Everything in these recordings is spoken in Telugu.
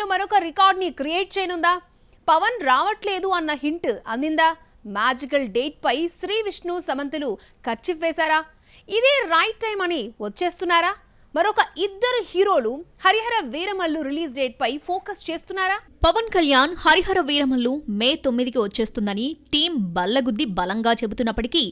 సినిమాలు మరొక రికార్డ్ని క్రియేట్ చేయనుందా? పవన్ రావట్లేదు అన్న హింట్ అందిందా? మ్యాజికల్ డేట్ పై శ్రీ విష్ణు సమంతులు ఖర్చు వేశారా? ఇదే రైట్ టైం అని వచ్చేస్తున్నారా? మరొక ఇద్దరు హీరోలు హరిహర వీరమల్లు రిలీజ్ డేట్ పై ఫోకస్ చేస్తున్నారా? పవన్ కళ్యాణ్ హరిహర వీరమల్లు మే 9కి వచ్చేస్తుందని టీం బల్లగుద్ది బలంగా చెబుతున్నప్పటికీ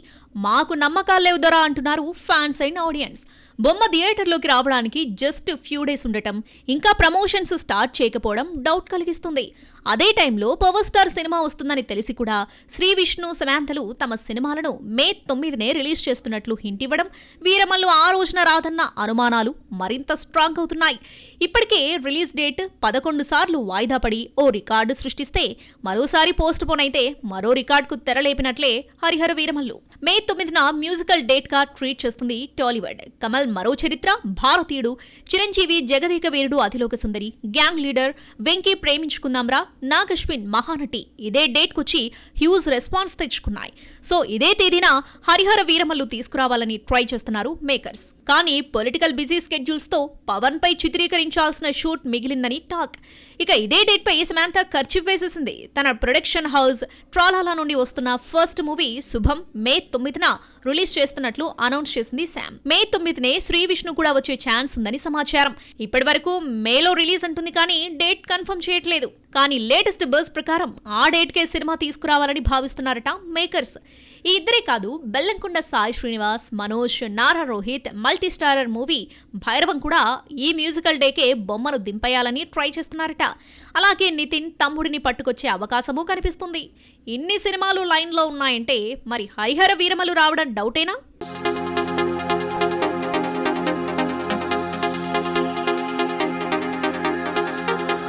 మాకు నమ్మకాలు లేవు దొరా అంటున్నారు ఫ్యాన్స్ అండ్ ఆడియన్స్. బొమ్మ థియేటర్లోకి రావడానికి జస్ట్ ఫ్యూ డేస్ ఉండటం, ఇంకా ప్రమోషన్స్ స్టార్ట్ చేయకపోవడం డౌట్ కలిగిస్తుంది. అదే టైంలో పవర్ స్టార్ సినిమా వస్తుందని తెలిసి కూడా శ్రీ విష్ణు సమాంతలు తమ సినిమాలను మే 9నే రిలీజ్ చేస్తున్నట్లు హింట్ ఇవ్వడం, వీరమల్లు ఆ రోజున రాదన్న అనుమానాలు మరింత స్ట్రాంగ్ అవుతున్నాయి. ఇప్పటికే రిలీజ్ డేట్ 11 సార్లు వాయిదా పడి ఓ రికార్డు సృష్టిస్తే మరోసారి పోస్ట్ పోన్ అయితే మరో రికార్డుకు తెరలేపినట్లే హరిహర వీరమల్లు. మే 9న మ్యూజికల్ డేట్ గా ట్రీట్ చేస్తుంది టాలీవుడ్. కమల్ మరో చరిత్ర, భారతీయుడు, చిరంజీవి జగదేక వీరుడు అతిలోక సుందరి, గ్యాంగ్ లీడర్, వెంకీ ప్రేమించుకుందాంరా, నాగ్ అశ్విన్ మహానటి ఇదే డేట్ కొచ్చి హ్యూజ్ రెస్పాన్స్ తెచ్చుకున్నాయి. సో ఇదే తేదీన హరిహర వీరమల్లు తీసుకురావాలని ట్రై చేస్తున్నారు మేకర్స్. కానీ పొలిటికల్ బిజీ స్కెడ్యూల్స్ తో పవన్ పై చిత్రీకరించాల్సిన షూట్ మిగిలిందని టాక్. ఇక ఇదే డేట్ పై సమంత ఖర్చు వేసేసింది. తన ప్రొడక్షన్ హౌస్ ట్రాలాలా నుండి వస్తున్న ఫస్ట్ మూవీ శుభం మే 9న రిలీజ్ చేస్తున్నట్లు అనౌన్స్ చేసింది శామ్. మే 9నే శ్రీ విష్ణు కూడా వచ్చే ఛాన్స్ ఉందని సమాచారం. ఇప్పటి వరకు మేలో రిలీజ్ అంటుంది కానీ డేట్ కన్ఫర్మ్ చేయట్లేదు. కానీ లేటెస్ట్ బజ్ ప్రకారం ఆ డేట్కే సినిమా తీసుకురావాలని భావిస్తున్నారట మేకర్స్. ఈ ఇద్దరే కాదు, Bellamkonda Sai Srinivas, Manoj, Nara Rohit multi starrer movie Bhairavam కూడా ఈ మ్యూజికల్ డేకే బొమ్మను దింపేయాలని ట్రై చేస్తున్నారట. అలాగే నితిన్ తమ్ముడిని పట్టుకొచ్చే అవకాశమూ కనిపిస్తుంది. ఇన్ని సినిమాలు లైన్లో ఉన్నాయంటే మరి హరిహర వీరమల్లు రావడం డౌటేనా?